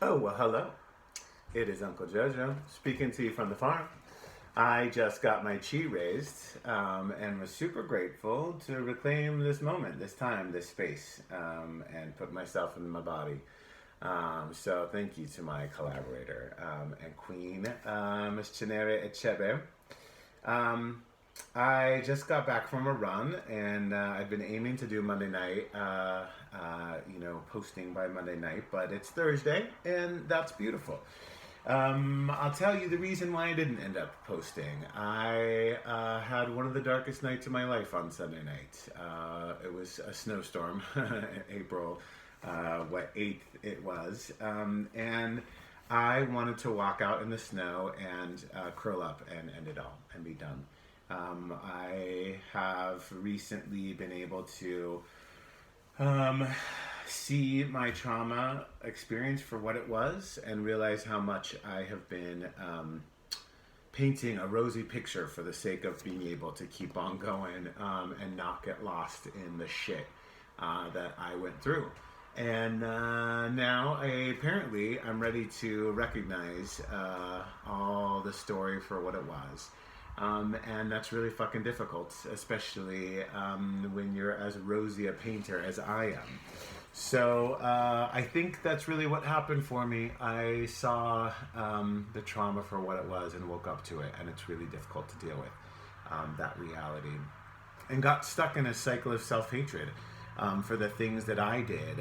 Oh, well, hello. It is Uncle JoJo speaking to you from the farm. I just got my chi raised and was super grateful to reclaim this moment, this time, this space, and put myself in my body. So thank you to my collaborator and queen, Miss Chinere Echebe. Um, I just got back from a run, and I've been aiming to do Monday night, posting by Monday night, but it's Thursday, and that's beautiful. I'll tell you the reason why I didn't end up posting. I had one of the darkest nights of my life on Sunday night. It was a snowstorm, April, 8th it was, and I wanted to walk out in the snow and curl up and end it all and be done. I have recently been able to um, see my trauma experience for what it was and realize how much I have been painting a rosy picture for the sake of being able to keep on going and not get lost in the shit that I went through. And now, apparently, I'm ready to recognize all the story for what it was. And that's really fucking difficult, especially when you're as rosy a painter as I am. So I think that's really what happened for me. I saw the trauma for what it was and woke up to it, and it's really difficult to deal with that reality. And got stuck in a cycle of self hatred for the things that I did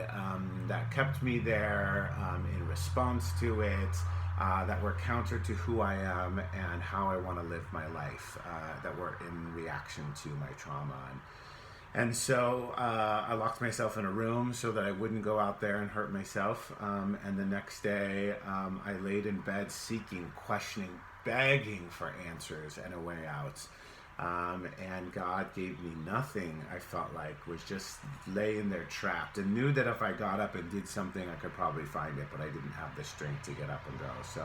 that kept me there in response to it, that were counter to who I am and how I want to live my life, that were in reaction to my trauma. And so I locked myself in a room so that I wouldn't go out there and hurt myself. And the next day, I laid in bed seeking, questioning, begging for answers and a way out. And God gave me nothing, I felt like, was just laying there trapped, and knew that if I got up and did something, I could probably find it, but I didn't have the strength to get up and go. So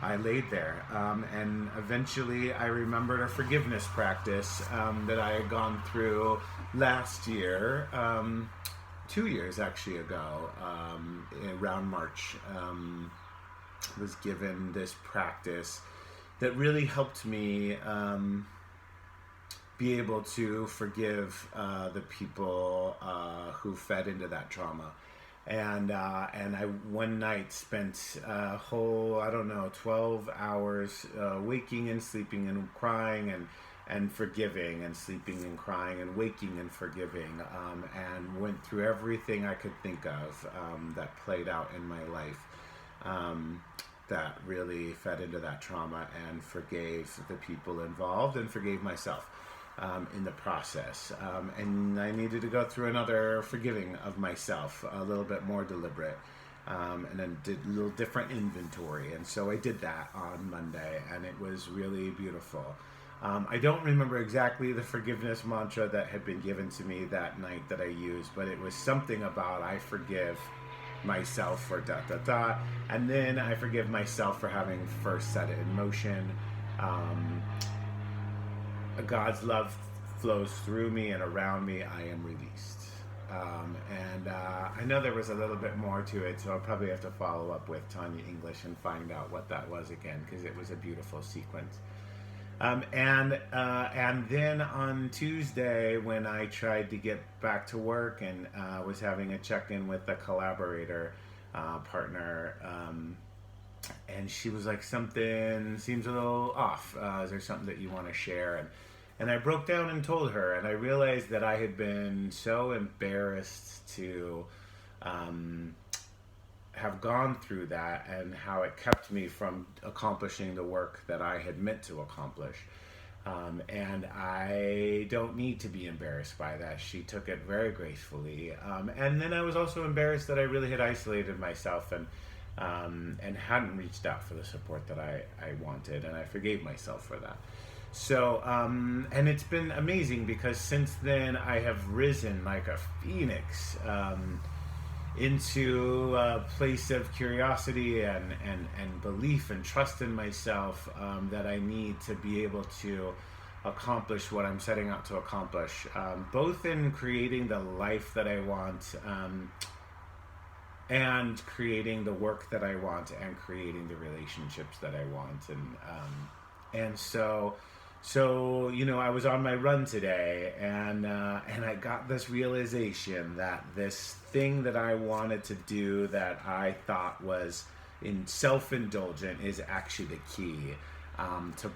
I laid there, and eventually I remembered a forgiveness practice that I had gone through last year, 2 years actually ago, around March. Was given this practice that really helped me be able to forgive the people who fed into that trauma. And I one night spent a whole, I don't know, 12 hours waking and sleeping and crying and forgiving, and sleeping and crying and waking and forgiving, and went through everything I could think of that played out in my life. That really fed into that trauma, and forgave the people involved and forgave myself in the process. And I needed to go through another forgiving of myself, a little bit more deliberate, and then did a little different inventory. And so I did that on Monday, and it was really beautiful. I don't remember exactly the forgiveness mantra that had been given to me that night that I used, but it was something about I forgive myself for da da da, and then I forgive myself for having first set it in motion. God's love flows through me and around me. I am released. And I know there was a little bit more to it, so I'll probably have to follow up with Tanya English and find out what that was again, because it was a beautiful sequence. And then on Tuesday, when I tried to get back to work and was having a check-in with a collaborator partner, and she was like, something seems a little off. Is there something that you want to share? And I broke down and told her, and I realized that I had been so embarrassed to have gone through that, and how it kept me from accomplishing the work that I had meant to accomplish. And I don't need to be embarrassed by that. She took it very gracefully. And then I was also embarrassed that I really had isolated myself and hadn't reached out for the support that I wanted, and I forgave myself for that. So, and it's been amazing, because since then I have risen like a phoenix into a place of curiosity and belief and trust in myself that I need to be able to accomplish what I'm setting out to accomplish, both in creating the life that I want, and creating the work that I want and creating the relationships that I want. And so I was on my run today, and I got this realization that this thing that I wanted to do that I thought was in self-indulgent is actually the key to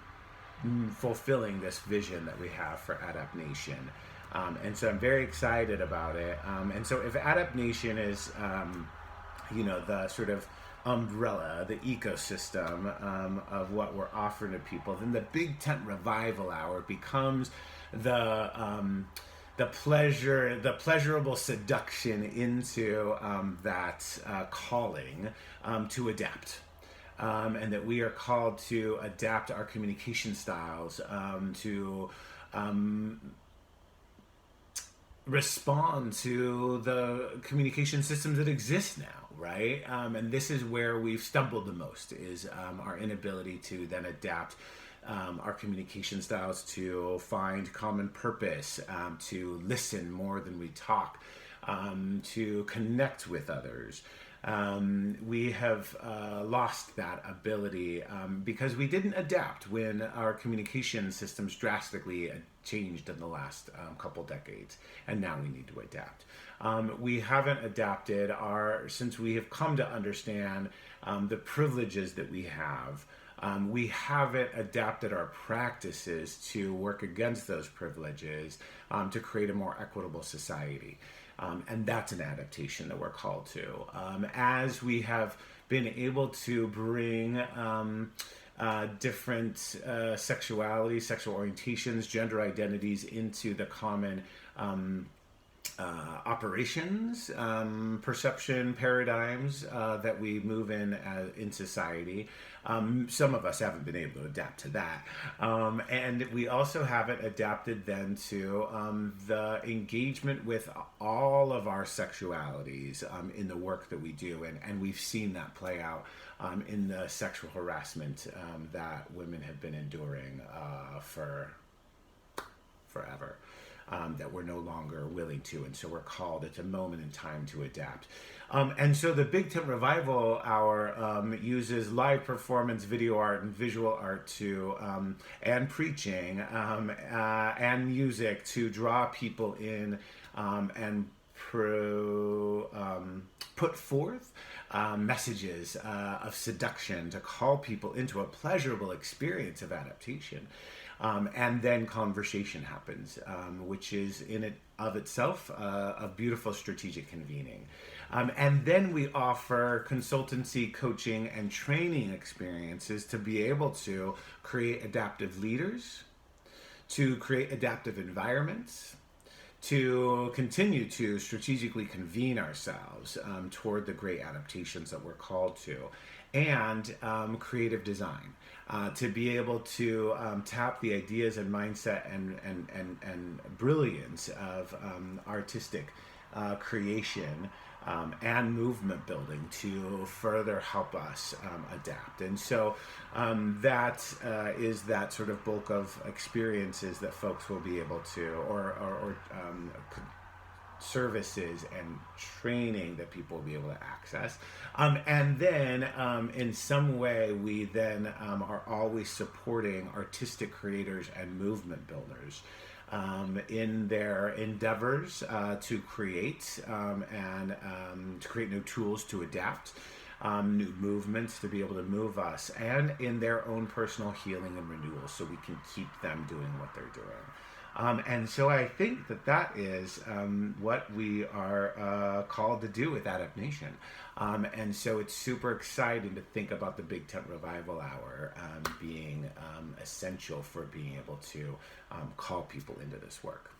fulfilling this vision that we have for Adaptation. And so I'm very excited about it. And so if Adaptation is, the sort of umbrella, the ecosystem of what we're offering to people, then the Big Tent Revival Hour becomes the pleasurable seduction into that calling to adapt. And that we are called to adapt our communication styles, to respond to the communication systems that exist now, right? And this is where we've stumbled the most, is our inability to then adapt our communication styles to find common purpose, to listen more than we talk, to connect with others. We have lost that ability because we didn't adapt when our communication systems drastically changed in the last couple decades, and now we need to adapt. We haven't adapted since we have come to understand the privileges that we have. We haven't adapted our practices to work against those privileges to create a more equitable society. And that's an adaptation that we're called to. As we have been able to bring different sexualities, sexual orientations, gender identities into the common operations, perception paradigms that we move in society. Some of us haven't been able to adapt to that. And we also haven't adapted then to the engagement with all of our sexualities in the work that we do. And we've seen that play out in the sexual harassment that women have been enduring for forever. That we're no longer willing to, and so we're called. It's a moment in time to adapt. And so the Big Tent Revival Hour uses live performance, video art, and visual art and preaching and music to draw people in and put forth messages of seduction to call people into a pleasurable experience of adaptation. And then conversation happens, which is in it of itself a beautiful strategic convening. And then we offer consultancy, coaching, and training experiences to be able to create adaptive leaders, to create adaptive environments, to continue to strategically convene ourselves toward the great adaptations that we're called to, and creative design. To be able to tap the ideas and mindset and brilliance of artistic creation and movement building to further help us adapt. And so that is that sort of bulk of experiences that folks will be able to, or services and training that people will be able to access. And then in some way we then are always supporting artistic creators and movement builders in their endeavors to create and to create new tools to adapt, new movements to be able to move us, and in their own personal healing and renewal, so we can keep them doing what they're doing. And so I think that is what we are called to do with Adaptation. And so it's super exciting to think about the Big Tent Revival Hour being essential for being able to call people into this work.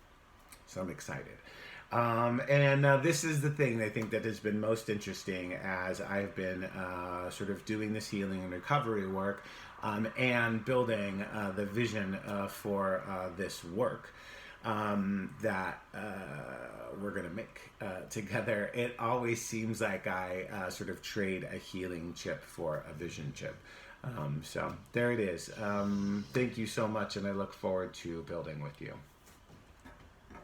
So I'm excited. And this is the thing I think that has been most interesting as I've been sort of doing this healing and recovery work and building the vision for this work that we're going to make together. It always seems like I sort of trade a healing chip for a vision chip. So there it is. Thank you so much, and I look forward to building with you.